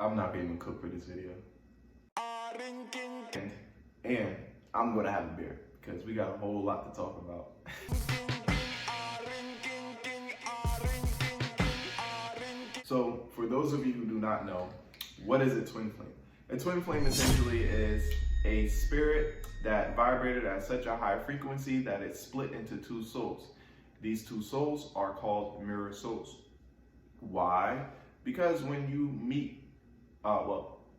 I'm not being cooked for this video. And I'm gonna have a beer because we got a whole lot to talk about. So for those of you who do not know, what is a twin flame? A twin flame essentially is a spirit that vibrated at such a high frequency that it split into two souls. These two souls are called mirror souls. Why? Because when you meet,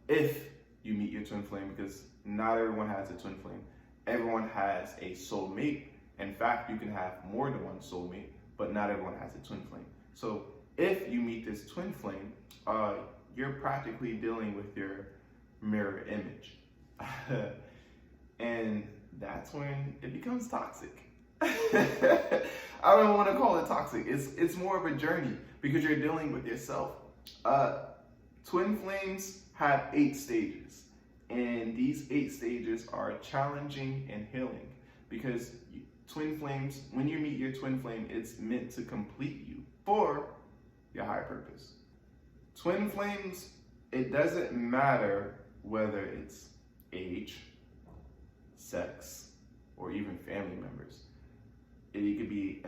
if you meet your twin flame, because not everyone has a twin flame, everyone has a soulmate. In fact, you can have more than one soulmate, but not everyone has a twin flame. So if you meet this twin flame, you're practically dealing with your mirror image. And that's when it becomes toxic. I don't want to call it toxic. It's more of a journey because you're dealing with yourself. Twin flames have 8 stages, and these 8 stages are challenging and healing because twin flames, when you meet your twin flame, it's meant to complete you for your higher purpose. Twin flames, it doesn't matter whether it's age, sex, or even family members. It could be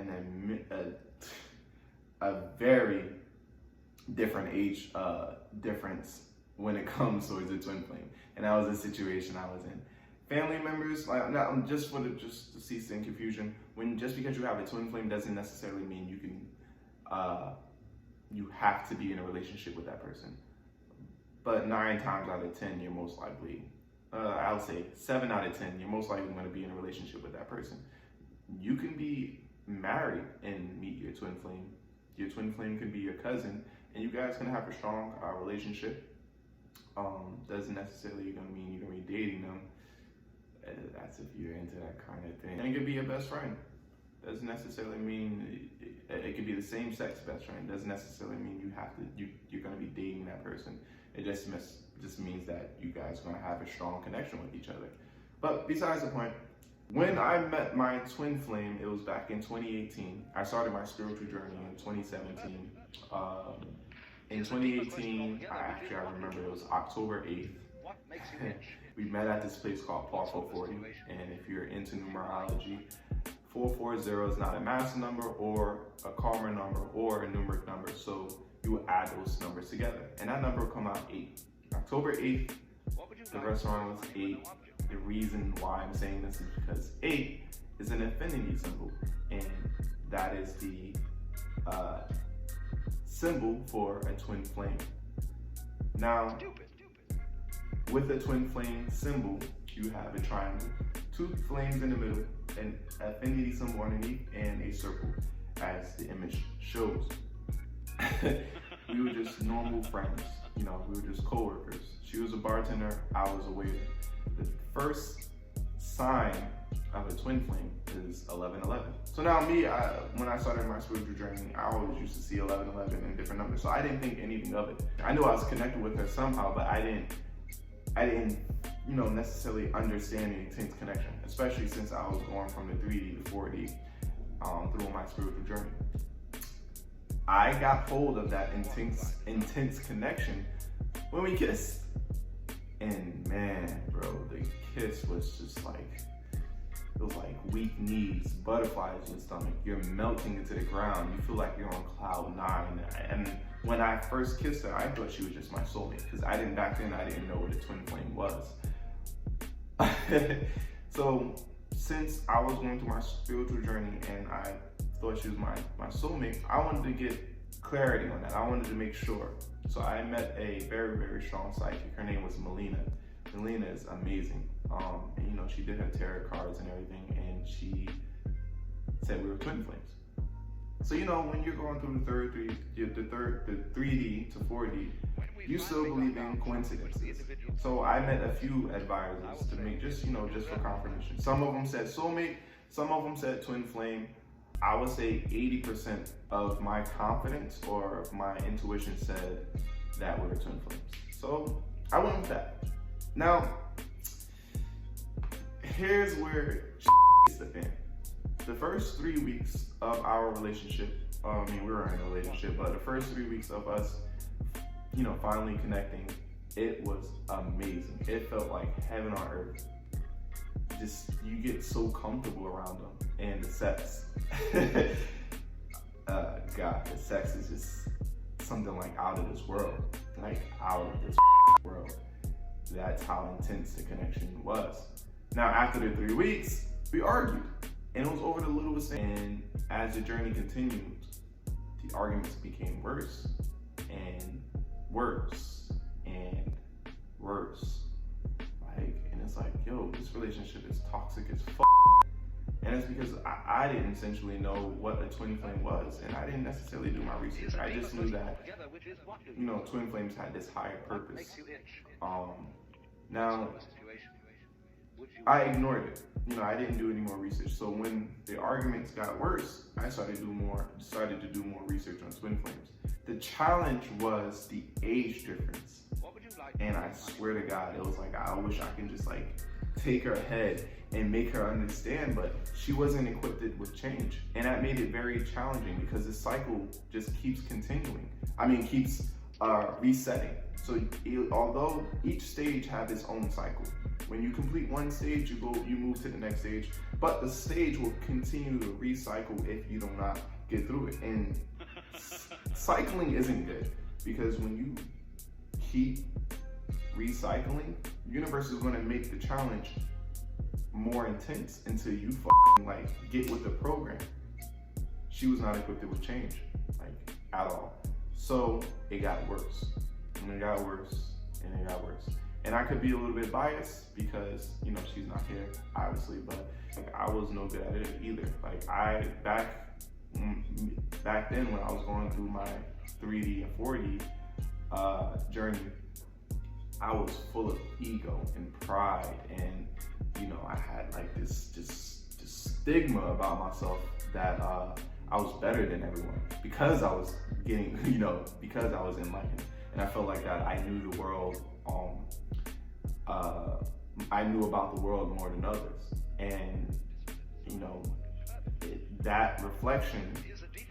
a very different age difference when it comes towards a twin flame, and that was the situation I was in. Family members, just to cease in confusion, just because you have a twin flame doesn't necessarily mean you can you have to be in a relationship with that person. But 9 times out of 10, you're most likely, I would say 7 out of 10, you're most likely going to be in a relationship with that person. You can be married and meet your twin flame. Your twin flame could be your cousin, and you guys can have a strong relationship. Doesn't necessarily going to mean you're going to be dating them. That's if you're into that kind of thing. And it could be your best friend. Doesn't necessarily mean it could be the same sex best friend. Doesn't necessarily mean you're going to be dating that person. It just means that you guys are going to have a strong connection with each other. But besides the point, when I met my twin flame, it was back in 2018. I started my spiritual journey in 2017. In 2018, I remember it was October 8th. We met at this place called Paul 440. And if you're into numerology, 440 is not a master number or a karma number or a numeric number. So you would add those numbers together, and that number will come out 8. October 8th, the restaurant was 8. The reason why I'm saying this is because 8 is an infinity symbol, and that is the symbol for a twin flame. Now, with a twin flame symbol, you have a triangle, 2 flames in the middle, an infinity symbol underneath, and a circle, as the image shows. We were just normal friends, we were just co-workers. She was a bartender, I was a waiter. The first sign of a twin flame is 1111. So now me, when I started my spiritual journey, I always used to see 1111 in different numbers. So I didn't think anything of it. I knew I was connected with her somehow, but I didn't necessarily understand the intense connection, especially since I was going from the 3D to 4D through my spiritual journey. I got hold of that intense connection when we kissed. And man, bro, the kiss was just like, it was like weak knees, butterflies in your stomach. You're melting into the ground. You feel like you're on cloud 9. And when I first kissed her, I thought she was just my soulmate because back then I didn't know what a twin flame was. So since I was going through my spiritual journey and I thought she was my soulmate, I wanted to get clarity on that. I wanted to make sure. So I met a very, very strong psychic. Her name was Melina. Melina is amazing. And she did her tarot cards and everything, and she said we were twin flames. So when you're going through the 3D to 4D, you still believe in coincidences. So I met a few advisors to make just for confirmation. Some of them said soulmate, some of them said twin flame. I would say 80% of my confidence or my intuition said that we were twin flames. So I went with that. Now, here's where hits the fan. The first 3 weeks of our relationship, we were in a relationship, but the first 3 weeks of us finally connecting, it was amazing. It felt like heaven on earth. Just, you get so comfortable around them. And the sex, God, the sex is just something like out of this world. Like out of this world. That's how intense the connection was. Now, after the 3 weeks, we argued. And it was over the littlest thing. And as the journey continued, the arguments became worse and worse and worse. And it's like, yo, this relationship is toxic as f***. And it's because I didn't essentially know what a twin flame was, and I didn't necessarily do my research. I just knew that, twin flames had this higher purpose. Now, I ignored it. I didn't do any more research. So when the arguments got worse, I started to do more research on twin flames. The challenge was the age difference. And I swear to God, it was like, I wish I could just take her head and make her understand, but she wasn't equipped with change. And that made it very challenging because the cycle just keeps continuing. Keeps resetting. So although each stage has its own cycle, when you complete one stage, you move to the next stage, but the stage will continue to recycle if you do not get through it. And cycling isn't good, because when you keep recycling, the universe is going to make the challenge more intense until you get with the program. She was not equipped with change, at all. So it got worse, and it got worse, and it got worse. And I could be a little bit biased because, she's not here, obviously, but I was no good at it either. Back then when I was going through my 3D and 4D journey, I was full of ego and pride, and I had this stigma about myself that I was better than everyone because I was getting, because I was enlightened, and I felt like that I knew the world. I knew about the world more than others, and that reflection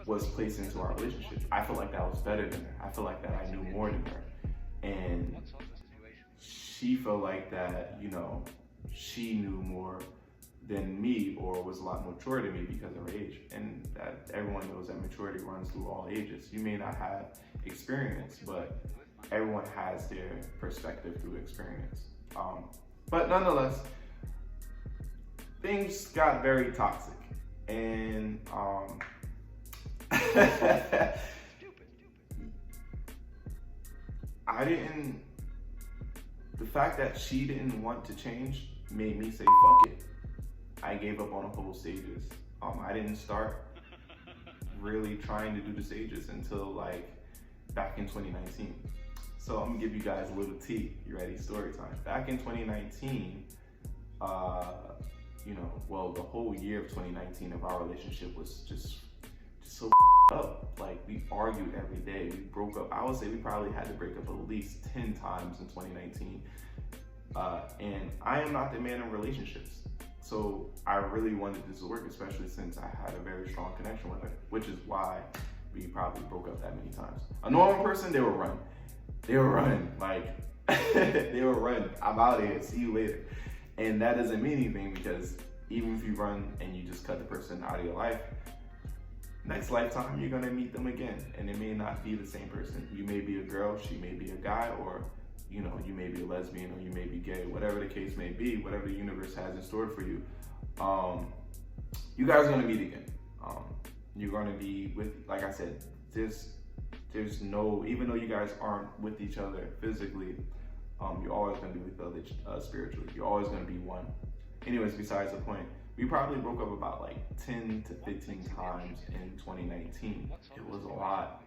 was placed into our relationship. I felt like that I was better than her. I felt like that I knew more than her, and she felt like that, she knew more than me, or was a lot more mature than me because of her age. And that everyone knows that maturity runs through all ages. You may not have experience, but everyone has their perspective through experience. But nonetheless, things got very toxic, and the fact that she didn't want to change made me say, fuck it. I gave up on the whole stages. I didn't start really trying to do the stages until back in 2019. So I'm gonna give you guys a little tea. You ready? Story time. Back in 2019, the whole year of 2019 of our relationship was just so up. We argued every day. We broke up. I would say we probably had to break up at least 10 times in 2019. And I am not the man in relationships. So I really wanted this to work, especially since I had a very strong connection with her, which is why we probably broke up that many times. A normal person, they would run. They were running, they were running. I'm out of here, see you later. And that doesn't mean anything, because even if you run and you just cut the person out of your life, next lifetime you're gonna meet them again, and it may not be the same person. You may be a girl, she may be a guy, or you may be a lesbian, or you may be gay, whatever the case may be, whatever the universe has in store for you. You guys are gonna meet again. You're gonna be with, like I said, there's no, even though you guys aren't with each other physically, you're always going to be with each other spiritually. You're always going to be one. Anyways, besides the point, we probably broke up about 10 to 15 times in 2019. It was a lot.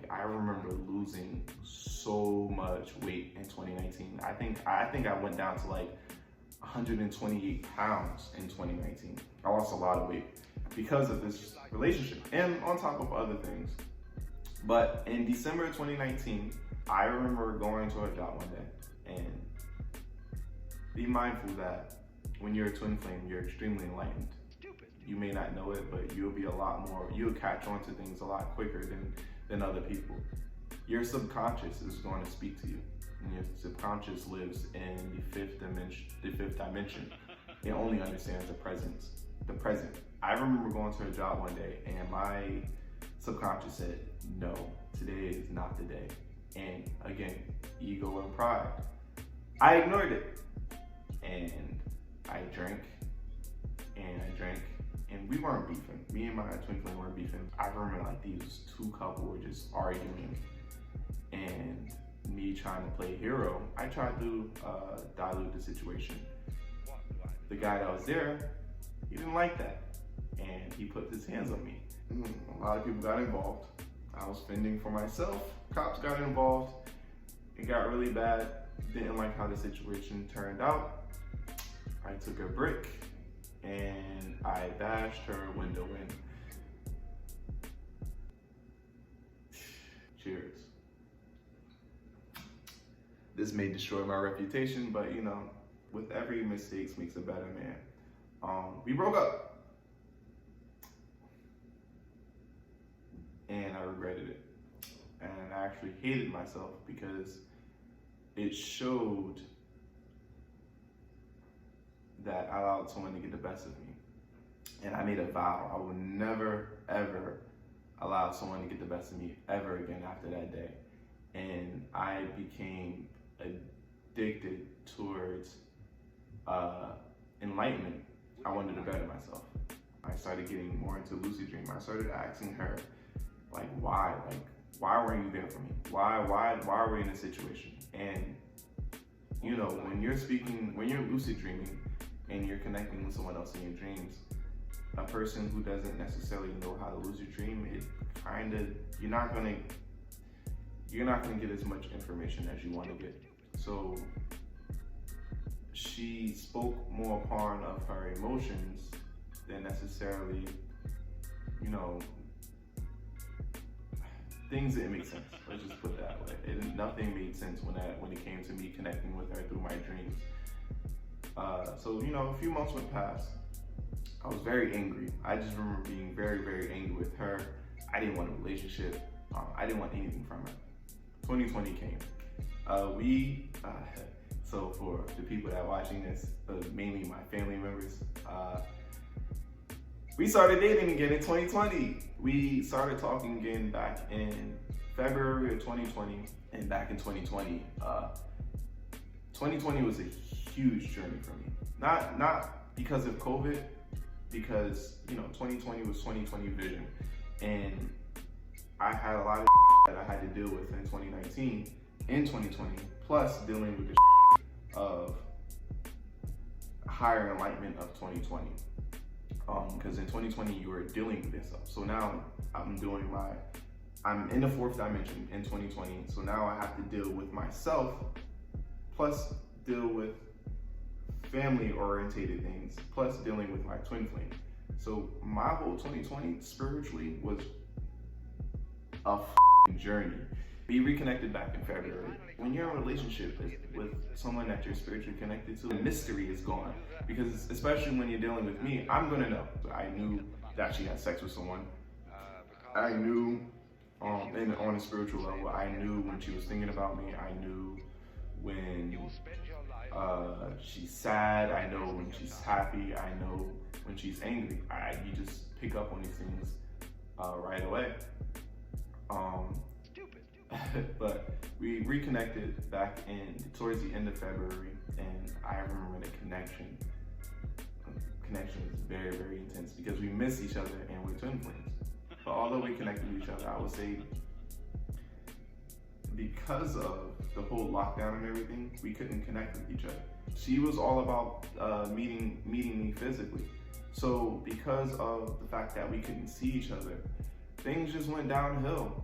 I remember losing so much weight in 2019. I think I went down to 128 pounds in 2019. I lost a lot of weight because of this relationship, and on top of other things. But in December 2019, I remember going to a job one day, and be mindful that when you're a twin flame, you're extremely enlightened. You may not know it, but you'll catch on to things a lot quicker than other people. Your subconscious is going to speak to you. And your subconscious lives in the fifth dimension. It only understands the present. I remember going to a job one day and my subconscious said, no, today is not the day. And again, ego and pride. I ignored it. And I drank and we weren't beefing. Me and my twin flame weren't beefing. I remember like these two couple were just arguing, and me trying to play hero, I tried to dilute the situation. The guy that was there, he didn't like that, and he put his hands on me. A lot of people got involved. I was fending for myself. Cops got involved. It got really bad. Didn't like how the situation turned out. I took a brick and I bashed her window in. Cheers. This may destroy my reputation, but you know, with every mistake makes a better man. We broke up. And I regretted it. And I actually hated myself because it showed that I allowed someone to get the best of me. And I made a vow, I will never, ever allow someone to get the best of me ever again after that day. And I became addicted towards enlightenment. I wanted to better myself. I started getting more into lucid dreaming. I started asking her, like, why? Like, why weren't you there for me? Why are we in this situation? And you know, when you're lucid dreaming and you're connecting with someone else in your dreams, a person who doesn't necessarily know how to lucid dream, you're not gonna get as much information as you want to get. So she spoke more upon of her emotions than necessarily, you know, things didn't make sense. Let's just put it that way. Nothing made sense when it came to me connecting with her through my dreams. So you know, a few months went past. I was very angry. I just remember being very, very angry with her. I didn't want a relationship. I didn't want anything from her. 2020 came. So for the people that are watching this, mainly my family members, we started dating again in 2020. We started talking again back in February of 2020, and back in 2020, 2020 was a huge journey for me. Not because of COVID, because you know 2020 was 2020 vision, and I had a lot of that I had to deal with in 2019, in 2020, plus dealing with the of higher enlightenment of 2020. Because in 2020 you were dealing with yourself. So now I'm in the fourth dimension in 2020. So now I have to deal with myself, plus deal with family orientated things, plus dealing with my twin flame. So my whole 2020 spiritually was a journey. We reconnected back in February. When you're in a relationship with someone that you're spiritually connected to, the mystery is gone. Because especially when you're dealing with me, I'm gonna know. I knew that she had sex with someone. I knew, and on a spiritual level, I knew when she was thinking about me. I knew when she's sad. I know when she's happy. I know when she's angry. You just pick up on these things right away. But we reconnected back towards the end of February, and I remember the connection. Connection was very, very intense because we miss each other and we're twin flames. But although we connected with each other, I would say because of the whole lockdown and everything, we couldn't connect with each other. She was all about meeting me physically. So because of the fact that we couldn't see each other, things just went downhill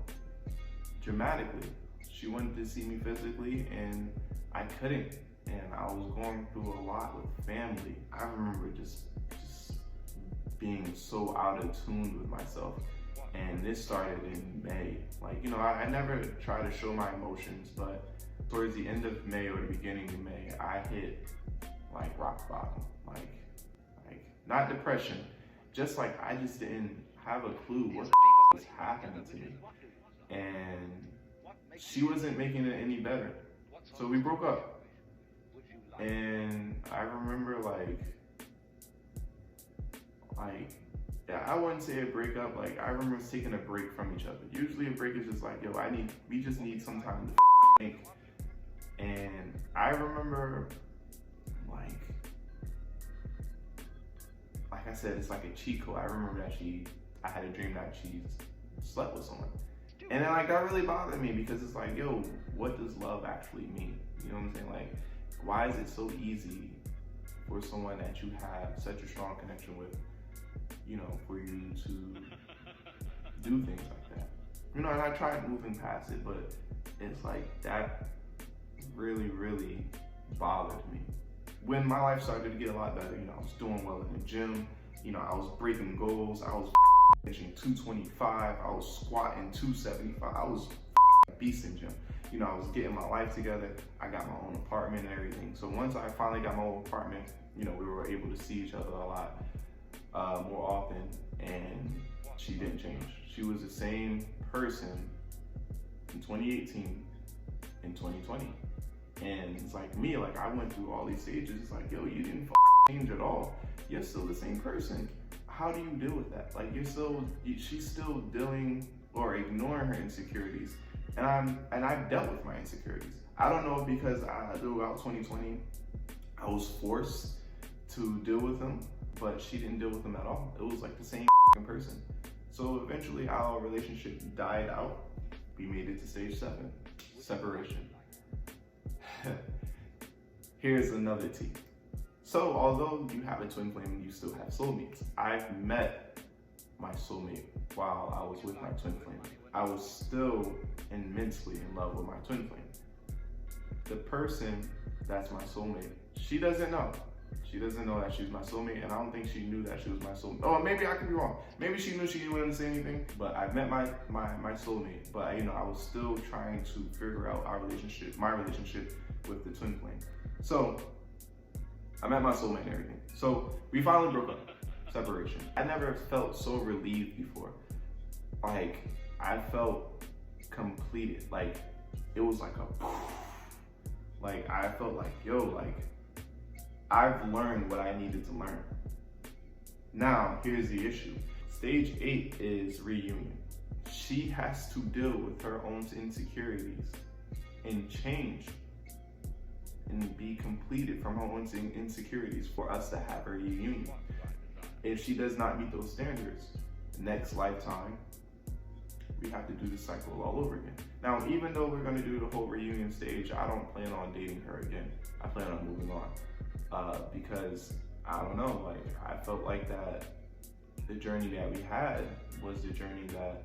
dramatically. She wanted to see me physically and I couldn't. And I was going through a lot with family. I remember just being so out of tune with myself. And this started in May. Like, you know, I never try to show my emotions, but towards the end of May or the beginning of May, I hit like rock bottom. Like not depression, just like I just didn't have a clue what was happening to me. And she wasn't making it any better. So we broke up. And I remember yeah, I wouldn't say a breakup. Like, I remember taking a break from each other. Usually a break is just like, yo, we just need some time to think. And I remember, like I said, it's like a cheat code. I remember that I had a dream that she slept with someone. And then, like, that really bothered me because it's like, yo, what does love actually mean? You know what I'm saying? Like, why is it so easy for someone that you have such a strong connection with, you know, for you to do things like that? You know, and I tried moving past it, but it's like that really, really bothered me. When my life started to get a lot better, you know, I was doing well in the gym, you know, I was breaking goals, I was benching 225, I was squatting 275, I was a beast in gym. You know, I was getting my life together, I got my own apartment and everything. So once I finally got my own apartment, you know, we were able to see each other a lot more often, and she didn't change. She was the same person in 2018 and 2020. And it's like me, like I went through all these stages. It's like, yo, you didn't change at all. You're still the same person. How do you deal with that? Like she's still dealing or ignoring her insecurities. And I've dealt with my insecurities. I don't know if because throughout 2020, I was forced to deal with them, but she didn't deal with them at all. It was like the same person. So eventually our relationship died out. We made it to stage 7, separation. Here's another tea. So although you have a twin flame, you still have soulmates. I've met my soulmate while I was with my twin flame. I was still immensely in love with my twin flame. The person that's my soulmate, she doesn't know. She doesn't know that she's my soulmate, and I don't think she knew that she was my soulmate. Oh, maybe I could be wrong. Maybe she knew, she wouldn't say anything, but I met my soulmate. But you know, I was still trying to figure out my relationship with the twin flame. So I met my soulmate and everything. So we finally broke up, separation. I never felt so relieved before. Like, I felt completed. Like, it was like like I felt like, yo, like, I've learned what I needed to learn. Now, here's the issue. Stage 8 is reunion. She has to deal with her own insecurities and change and be completed from her own insecurities for us to have a reunion. If she does not meet those standards, next lifetime, we have to do the cycle all over again. Now, even though we're gonna do the whole reunion stage, I don't plan on dating her again. I plan on moving on. Because I don't know, like I felt like that the journey that we had was the journey that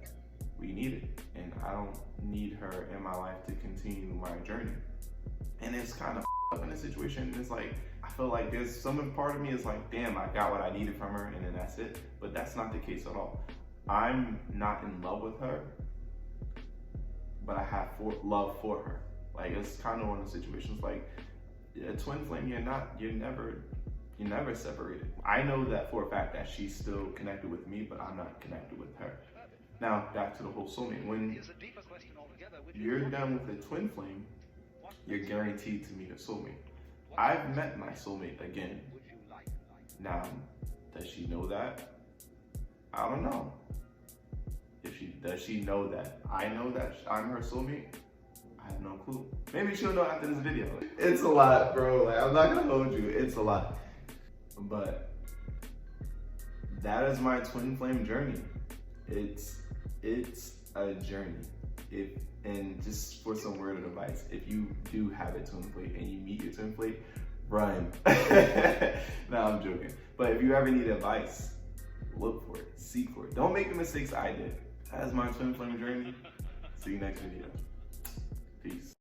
we needed, and I don't need her in my life to continue my journey. And it's kind of up in the situation. It's like I feel like there's some part of me is like, damn, I got what I needed from her, and then that's it. But that's not the case at all. I'm not in love with her, but I have love for her. Like, it's kind of one of the situations like a twin flame. You're never separated. I know that for a fact that she's still connected with me, but I'm not connected with her. Now, back to the whole soulmate. When you're done with the twin flame, you're guaranteed to meet a soulmate. I've met my soulmate again. Now, does she know that? I don't know. Does she know that I know that I'm her soulmate? I have no clue. Maybe she'll know after this video. It's a lot, bro. Like, I'm not gonna hold you. It's a lot. But that is my twin flame journey. It's a journey. And just for some word of advice, if you do have a twin flame and you meet your twin flame, run. No, I'm joking. But if you ever need advice, look for it, seek for it. Don't make the mistakes I did. That is my twin flame journey. See you next video. Peace.